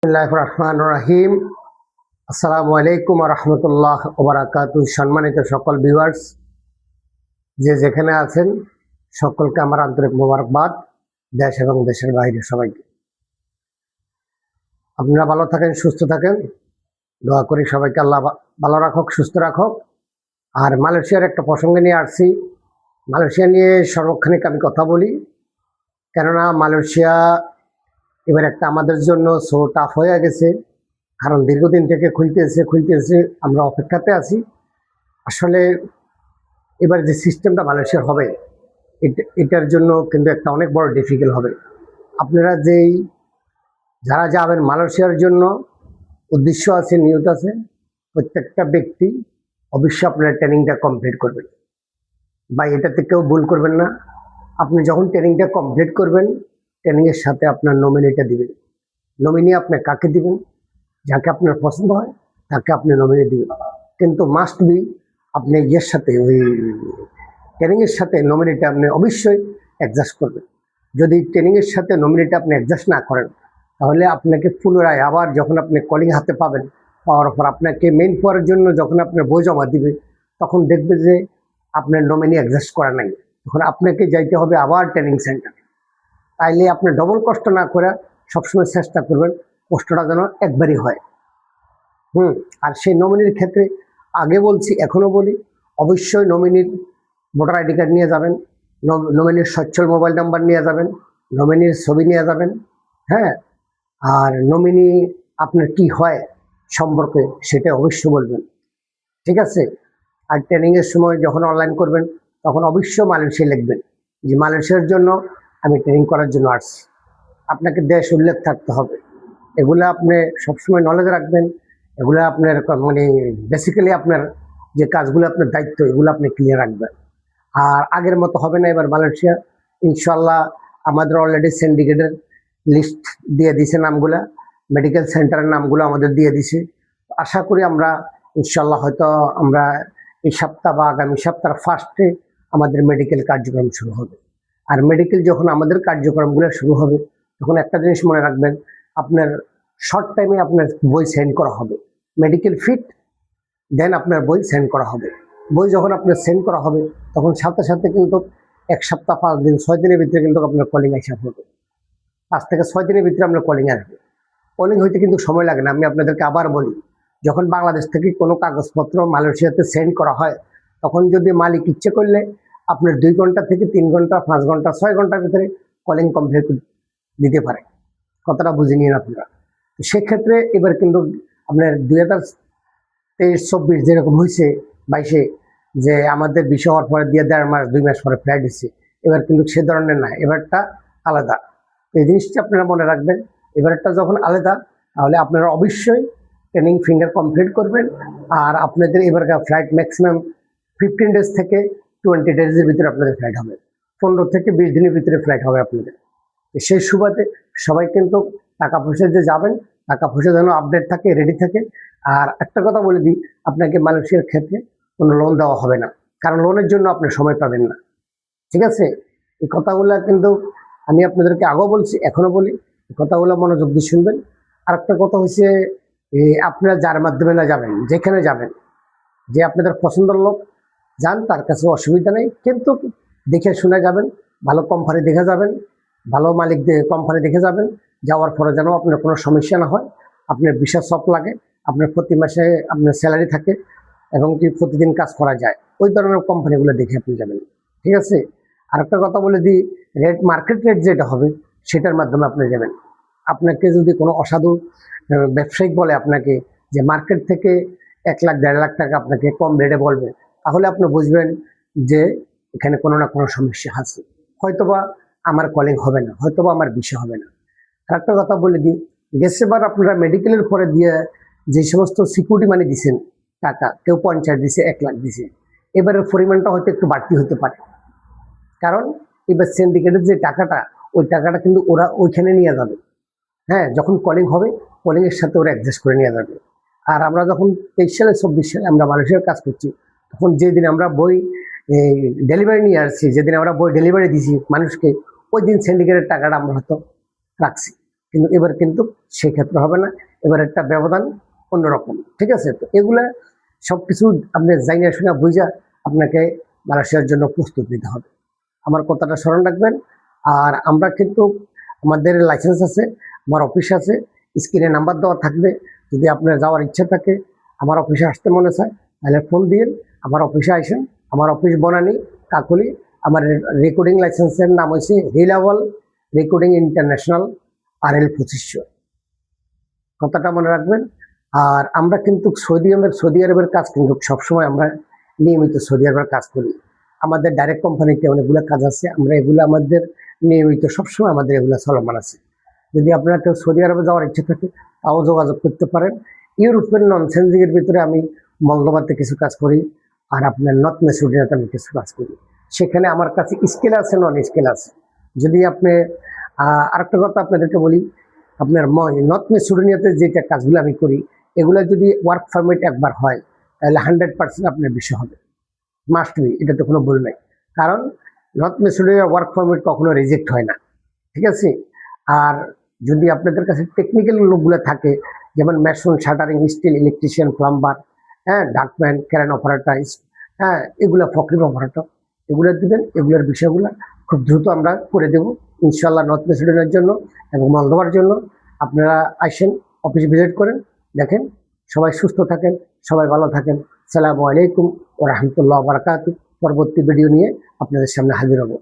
রহিম। আসসালামু আলাইকুম রহমতুল্লাহ ওবারাকাতু। সম্মানিত সকল ভিউয়ার্স, যে যেখানে আছেন সকলকে আমার আন্তরিক মোবারকবাদ। দেশ এবং দেশের বাইরে সবাইকে আপনারা ভালো থাকেন, সুস্থ থাকেন, দোয়া করি সবাইকে আল্লাহ ভালো রাখুক, সুস্থ রাখুক। আর মালয়েশিয়ার একটা প্রসঙ্গে নিয়ে আসছি। মালয়েশিয়া নিয়ে সর্বক্ষণিক আমি কথা বলি, কেননা মালয়েশিয়া এবার একটা আমাদের জন্য সো টাফ হয়ে গেছে। কারণ দীর্ঘদিন থেকে খুলতেছে আমরা অপেক্ষাতে আছি। আসলে এবার যে সিস্টেমটা মালয়েশিয়ার হবে, এটার জন্য কিন্তু একটা অনেক বড় ডিফিকাল্ট হবে। আপনারা যারা যাবেন মালয়েশিয়ার জন্য, উদ্দেশ্য আছে, নিয়ত আছে, প্রত্যেকটা ব্যক্তি অবশ্যই আপনারা ট্রেনিংটা কমপ্লিট করবেন। বা এটাতে কেউ ভুল করবেন না। আপনি যখন ট্রেনিংটা কমপ্লিট করবেন, ট্রেনিংয়ের সাথে আপনার নমিনিটা দিবেন। নমিনি আপনি কাকে দিবেন? যাকে আপনার পছন্দ হয় তাকে আপনি নমিনি দিবেন। কিন্তু মাস্ট বি আপনি ইয়ের সাথে, ওই ট্রেনিংয়ের সাথে নমিনিটা আপনি অবশ্যই অ্যাডজাস্ট করবেন। যদি ট্রেনিংয়ের সাথে নমিনিটা আপনি অ্যাডজাস্ট না করেন, তাহলে আপনাকে পুনরায় আবার যখন আপনি কলিং হাতে পাবেন, পাওয়ার পর আপনাকে মেইন পাওয়ার জন্য যখন আপনার বই জমা দিবে, তখন দেখবে যে আপনার নমিনি অ্যাডজাস্ট করা নাই। তখন আপনাকে যাইতে হবে আবার ট্রেনিং সেন্টারে। তাইলে আপনি ডবল কষ্ট না করে সবসময় চেষ্টা করবেন কষ্টটা যেন একবারই হয়। আর সেই নমিনির ক্ষেত্রে আগে বলছি, এখনো বলি, অবশ্যই নমিনির ভোটার আইডি কার্ড নিয়ে যাবেন, নমিনির সচ্ছল মোবাইল নাম্বার নিয়ে যাবেন, নমিনির ছবি নিয়ে যাবেন। হ্যাঁ, আর নমিনি আপনার কি হয় সম্পর্কে সেটা অবশ্যই বলবেন, ঠিক আছে? আর ট্রেনিংয়ের সময় যখন অনলাইন করবেন, তখন অবশ্যই মালয়েশিয়া লিখবেন যে মালয়েশিয়ার জন্য আমি ট্রেনিং করার জন্য আসছি। আপনাকে দেশ উল্লেখ থাকতে হবে। এগুলো আপনি সবসময় নলেজ রাখবেন। এগুলো আপনার মানে বেসিক্যালি আপনার যে কাজগুলো আপনার দায়িত্ব, এগুলো আপনি ক্লিয়ার রাখবেন। আর আগের মতো হবে না এবার মালয়েশিয়া। ইনশাল্লাহ আমাদের অলরেডি সিন্ডিকেটের লিস্ট দিয়ে দিছে, নামগুলা মেডিকেল সেন্টারের নামগুলো আমাদের দিয়ে দিছে। আশা করি আমরা ইনশাল্লাহ হয়তো আমরা এই সপ্তাহ বা আগামী সপ্তাহ ফার্স্টে আমাদের মেডিকেল কার্যক্রম শুরু হবে। আর মেডিকেল যখন আমাদের কার্যক্রমগুলো শুরু হবে, তখন একটা জিনিস মনে রাখবেন, আপনার শর্ট টাইমে আপনার বই সেন্ড করা হবে। মেডিকেল ফিট, দেন আপনার বই সেন্ড করা হবে। বই যখন আপনার সেন্ড করা হবে, তখন সাথে সাথে কিন্তু 1 সপ্তাহ 5 দিন 6 দিনের ভিতরে কিন্তু আপনার কলিং আসা হবে। 5 থেকে 6 দিনের ভিতরে আপনার কলিং আসবে। কলিং হইতে কিন্তু সময় লাগে না। আমি আপনাদেরকে আবার বলি, যখন বাংলাদেশ থেকে কোনো কাগজপত্র মালয়েশিয়াতে সেন্ড করা হয়, তখন যদি মালিক ইচ্ছে করলে আপনার 2 ঘন্টা থেকে 3 ঘন্টা, 5 ঘন্টা, 6 ঘন্টার ভিতরে কলিং কমপ্লিট দিতে পারে। কথাটা বুঝে নিন আপনারা। সেক্ষেত্রে এবার কিন্তু আপনার 2023-24 যেরকম হয়েছে 22-এ, যে আমাদের বিষয় হওয়ার পরে দিয়ে 1.5 মাস 2 মাস পরে ফ্লাইট দিচ্ছে, এবার কিন্তু সে ধরনের না, এবারটা আলাদা। এই জিনিসটা আপনারা মনে রাখবেন। এবারটা যখন আলাদা, তাহলে আপনারা অবশ্যই ট্রেনিং ফিঙ্গার কমপ্লিট করবেন। আর আপনাদের এবারকার ফ্লাইট ম্যাক্সিমাম 15 ডেজ থেকে 20 ডেজের ভিতরে আপনাদের ফ্লাইট হবে। 15 থেকে 20 দিনের ভিতরে ফ্লাইট হবে আপনাদের। সেই সুবাদে সবাই কিন্তু টাকা পয়সা যে যাবেন, টাকা পয়সা যেন আপডেট থাকে, রেডি থাকে। আর একটা কথা বলে দিই, আপনাকে মালয়েশিয়ার ক্ষেত্রে কোনো লোন দেওয়া হবে না, কারণ লোনের জন্য আপনি সময় পাবেন না, ঠিক আছে? এই কথাগুলো কিন্তু আমি আপনাদেরকে আগেও বলছি, এখনো বলি, এই কথাগুলো মনোযোগ দিয়ে শুনবেন। আর একটা কথা হচ্ছে, আপনারা যার মাধ্যমে না যাবেন, যেখানে যাবেন, যে আপনাদের পছন্দের লোক যান, তার কাছে অসুবিধা নেই, কিন্তু দেখে শুনে যাবেন, ভালো কোম্পানি দেখে যাবেন, ভালো মালিক কোম্পানি দেখে যাবেন। যাওয়ার পরে যেন আপনার কোনো সমস্যা না হয়, আপনার বিশাল সফট লাগে, আপনার প্রতি মাসে আপনার স্যালারি থাকে এবং কি প্রতিদিন কাজ করা যায়, ওই ধরনের কোম্পানিগুলো দেখে আপনি যাবেন, ঠিক আছে? আর একটা কথা বলে দিই, মার্কেট রেট যেটা হবে সেটার মাধ্যমে আপনি যাবেন। আপনাকে যদি কোনো অসাধু ব্যবসায়িক বলে আপনাকে যে মার্কেট থেকে 1 লাখ 1.5 লাখ টাকা আপনাকে কম রেটে বলবে, তাহলে আপনি বুঝবেন যে এখানে কোনো না কোনো সমস্যা আছে। হয়তোবা আমার কলিং হবে না, হয়তোবা আমার বিষয় হবে না। আর একটা কথা বলে দিই, গেছেবার আপনারা মেডিকেলের পরে দিয়ে যে সমস্ত সিকিউরিটি মানি দিচ্ছেন টাকা, কেউ 50 দিছে, 1 লাখ দিছে, এবারের পরিমাণটা হয়তো একটু বাড়তি হতে পারে। কারণ এবার সিন্ডিকেটের যে টাকাটা, ওই টাকাটা কিন্তু ওরা ওইখানে নিয়ে যাবে। হ্যাঁ, যখন কলিং হবে, কলিংয়ের সাথে ওরা অ্যাডজাস্ট করে নিয়ে যাবে। আর আমরা যখন 23 সালে 24 সালে আমরা মালয়েশিয়ার কাজ করছি, তখন যেদিন আমরা বই ডেলিভারি নিয়ে আসছি, যেদিন আমরা বই ডেলিভারি দিছি মানুষকে, ওই দিন সিন্ডিকেটের টাকাটা আমরা হয়তো রাখছি। কিন্তু এবার কিন্তু সেই ক্ষেত্রে হবে না, এবার একটা ব্যবধান অন্যরকম। ঠিক আছে, তো এগুলা সবকিছু আপনি জাইনা শুনে বুঝা আপনাকে মালয়েশিয়ার জন্য প্রস্তুত নিতে হবে, আমার কথাটা স্মরণ রাখবেন। আর আমরা কিন্তু আমাদের লাইসেন্স আছে, আমার অফিস আছে, স্ক্রিনে নাম্বার দেওয়া থাকবে। যদি আপনার যাওয়ার ইচ্ছা থাকে, আমার অফিসে আসতে মনে চায়, তাহলে ফোন দিন, আমার অফিসে আসেন। আমার অফিস বনানী কাকুলি। আমার রেকর্ডিং লাইসেন্সের নাম হচ্ছে রিলায়েবল রেকর্ডিং ইন্টারন্যাশনাল RL 2500, কথাটা মনে রাখবেন। আর আমরা কিন্তু সৌদি আরবের কাজ কিন্তু সবসময় আমরা নিয়মিত সৌদি আরবের কাজ করি। আমাদের ডাইরেক্ট কোম্পানিতে অনেকগুলো কাজ আছে, আমরা এগুলো আমাদের নিয়মিত সবসময় আমাদের এগুলো চলমান আছে। যদি আপনার কেউ সৌদি আরবে যাওয়ার ইচ্ছে থাকে, তাও যোগাযোগ করতে পারেন। ইউরোপের নন সেনজিংয়ের ভিতরে আমি মলদোভাতে কিছু কাজ করি, আর আপনার নর্থ মেসিডোনিয়াতে আমি কিছু কাজ করি। সেখানে আমার কাছে স্কেল আছে, নন স্কেল আছে। যদি আপনি আরেকটা কথা আপনাদেরকে বলি, আপনার নর্থ মেসিডোনিয়াতে যেটা কাজগুলো আমি করি, এগুলো যদি ওয়ার্ক পারমিট একবার হয়, তাহলে 100% আপনার বিষয় হবে, মাস্ট বি, এটাতে কোনো ভুল নাই। কারণ নর্থ মেসিডোনিয়ার ওয়ার্ক পারমিট কখনো রিজেক্ট হয় না। ঠিক আছে, আর যদি আপনাদের কাছে টেকনিক্যাল লোকগুলো থাকে, যেমন mason, shuttering, steel, electrician, plumber, হ্যাঁ, ডাকম্যান, ক্যারেন অপারেটর, হ্যাঁ, এগুলো ফকরিং অপারেটর, এগুলো দিবেন। এগুলোর বিষয়গুলো খুব দ্রুত আমরা করে দেব ইনশাল্লাহ, নর্থ মেসিডোনিয়ার জন্য এবং মলদোভার জন্য। আপনারা আসেন, অফিস ভিজিট করেন, দেখেন। সবাই সুস্থ থাকেন, সবাই ভালো থাকেন। আসসালামু আলাইকুম ওয়া রাহমাতুল্লাহি ওয়া বারাকাতুহু। পরবর্তী ভিডিও নিয়ে আপনাদের সামনে হাজির হব।